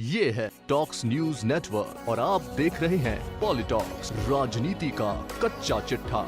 ये है talks news network और आप देख रहे हैं पॉलिटॉक्स, राजनीति का कच्चा चिट्ठा।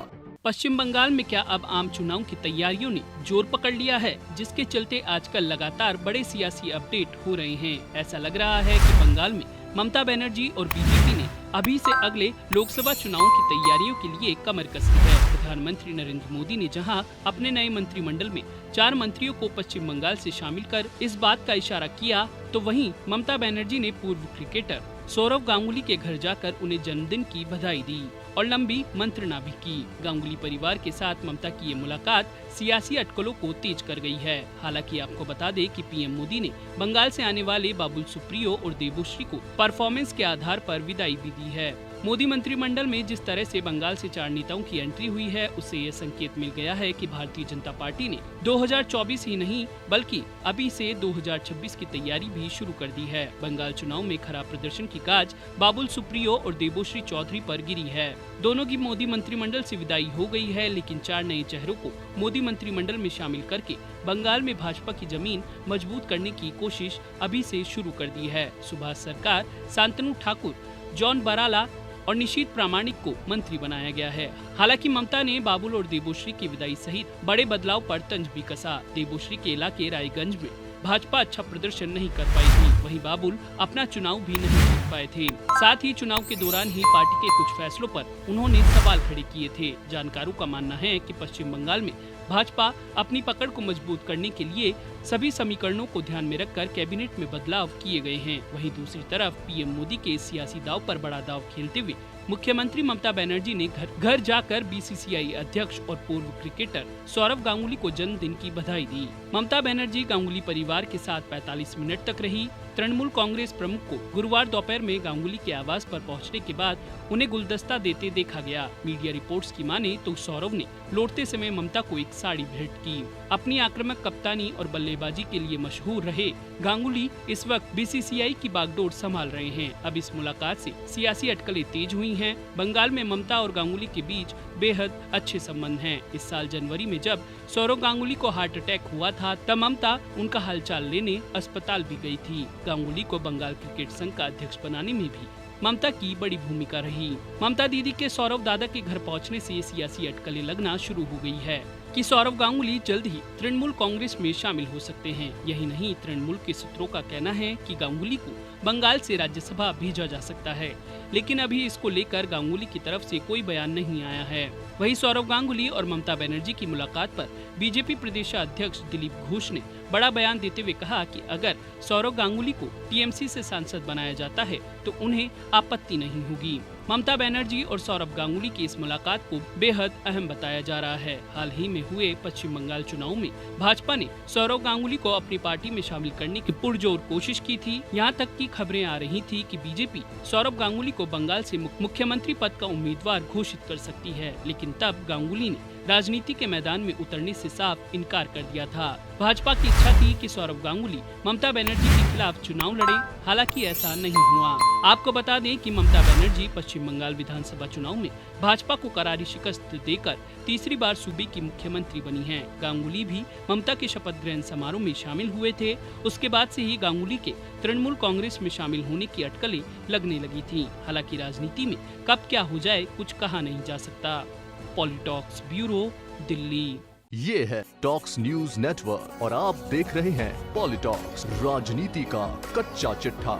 पश्चिम बंगाल में क्या अब आम चुनाव की तैयारियों ने जोर पकड़ लिया है, जिसके चलते आजकल लगातार बड़े सियासी अपडेट हो रहे हैं। ऐसा लग रहा है कि बंगाल में ममता बनर्जी और बीजेपी ने अभी से अगले लोकसभा चुनावों की तैयारियों के लिए कमर कसी है। प्रधानमंत्री नरेंद्र मोदी ने जहां अपने नए मंत्रिमंडल में 4 मंत्रियों को पश्चिम बंगाल से शामिल कर इस बात का इशारा किया, तो वहीं ममता बनर्जी ने पूर्व क्रिकेटर सौरव गांगुली के घर जाकर उन्हें जन्मदिन की बधाई दी और लंबी मंत्रणा भी की। गांगुली परिवार के साथ ममता की ये मुलाकात सियासी अटकलों को तेज कर गई है। हालांकि आपको बता दें कि पीएम मोदी ने बंगाल से आने वाले बाबुल सुप्रियो और देबोश्री को परफॉर्मेंस के आधार पर विदाई भी दी है। मोदी मंत्रिमंडल में जिस तरह से बंगाल से 4 नेताओं की एंट्री हुई है, उससे ये संकेत मिल गया है कि भारतीय जनता पार्टी ने 2024 ही नहीं बल्कि अभी से 2026 की तैयारी भी शुरू कर दी है। बंगाल चुनाव में खराब प्रदर्शन की गाज बाबुल सुप्रियो और देबोश्री चौधरी पर गिरी है। दोनों की मोदी मंत्रिमंडल से विदाई हो गई है, लेकिन 4 नए चेहरों को मोदी मंत्रिमंडल में शामिल करके बंगाल में भाजपा की जमीन मजबूत करने की कोशिश अभी से शुरू कर दी है। सुभाष सरकार, शांतनु ठाकुर, जॉन बराला और निशीथ प्रामाणिक को मंत्री बनाया गया है। हालांकि ममता ने बाबुल और देबोश्री की विदाई सहित बड़े बदलाव पर तंज भी कसा। देबोश्री के इलाके रायगंज में भाजपा अच्छा प्रदर्शन नहीं कर पाई थी, वहीं बाबुल अपना चुनाव भी नहीं जीत पाए थे। साथ ही चुनाव के दौरान ही पार्टी के कुछ फैसलों पर उन्होंने सवाल खड़े किए थे। जानकारों का मानना है कि पश्चिम बंगाल में भाजपा अपनी पकड़ को मजबूत करने के लिए सभी समीकरणों को ध्यान में रखकर कैबिनेट में बदलाव किए गए हैं। वहीं दूसरी तरफ पीएम मोदी के सियासी दाव पर बड़ा दाव खेलते हुए मुख्यमंत्री ममता बनर्जी ने घर जाकर बीसीसीआई अध्यक्ष और पूर्व क्रिकेटर सौरव गांगुली को जन्मदिन की बधाई दी। ममता बनर्जी गांगुली परिवार के साथ 45 मिनट तक रही। तृणमूल कांग्रेस प्रमुख को गुरुवार दोपहर में गांगुली के आवास पर पहुंचने के बाद उन्हें गुलदस्ता देते देखा गया। मीडिया रिपोर्ट्स की माने तो सौरव ने लौटते समय ममता को एक साड़ी भेंट की। अपनी आक्रामक कप्तानी और बल्लेबाजी के लिए मशहूर रहे गांगुली इस वक्त बीसीसीआई की बागडोर संभाल रहे हैं। अब इस मुलाकात से सियासी अटकलें तेज हुई हैं। बंगाल में ममता और गांगुली के बीच बेहद अच्छे संबंध हैं। इस साल जनवरी में जब सौरव गांगुली को हार्ट अटैक हुआ था, तब ममता उनका हालचाल लेने अस्पताल भी गई थी। गांगुली को बंगाल क्रिकेट संघ का अध्यक्ष बनाने में भी ममता की बड़ी भूमिका रही। ममता दीदी के सौरव दादा के घर पहुंचने से सियासी अटकलें लगना शुरू हो गई है कि सौरव गांगुली जल्द ही तृणमूल कांग्रेस में शामिल हो सकते हैं। यही नहीं, तृणमूल के सूत्रों का कहना है कि गांगुली को बंगाल से राज्यसभा भेजा जा सकता है, लेकिन अभी इसको लेकर गांगुली की तरफ से कोई बयान नहीं आया है। वहीं सौरव गांगुली और ममता बनर्जी की मुलाकात पर बीजेपी प्रदेश अध्यक्ष दिलीप घोष ने बड़ा बयान देते हुए कहा कि अगर सौरव गांगुली को टीएमसी से सांसद बनाया जाता है तो उन्हें आपत्ति नहीं होगी। ममता बनर्जी और सौरव गांगुली की इस मुलाकात को बेहद अहम बताया जा रहा है। हाल ही में हुए पश्चिम बंगाल चुनाव में भाजपा ने सौरव गांगुली को अपनी पार्टी में शामिल करने की पुरजोर कोशिश की थी। यहाँ तक की खबरें आ रही थी कि बीजेपी सौरव गांगुली को बंगाल से मुख्यमंत्री पद का उम्मीदवार घोषित कर सकती है, लेकिन तब गांगुली ने राजनीति के मैदान में उतरने से साफ इनकार कर दिया था। भाजपा की इच्छा थी कि सौरव गांगुली ममता बनर्जी के खिलाफ चुनाव लड़े, हालांकि ऐसा नहीं हुआ। आपको बता दें कि ममता बनर्जी पश्चिम बंगाल विधानसभा चुनाव में भाजपा को करारी शिकस्त देकर तीसरी बार सूबे की मुख्यमंत्री बनी हैं। गांगुली भी ममता के शपथ ग्रहण समारोह में शामिल हुए थे। उसके बाद से ही गांगुली के तृणमूल कांग्रेस में शामिल होने की अटकलें लगने लगी थी। हालांकि राजनीति में कब क्या हो जाए कुछ कहा नहीं जा सकता। पॉलिटॉक्स ब्यूरो, दिल्ली। ये है टॉक्स न्यूज नेटवर्क और आप देख रहे हैं पॉलिटॉक्स, राजनीति का कच्चा चिट्ठा।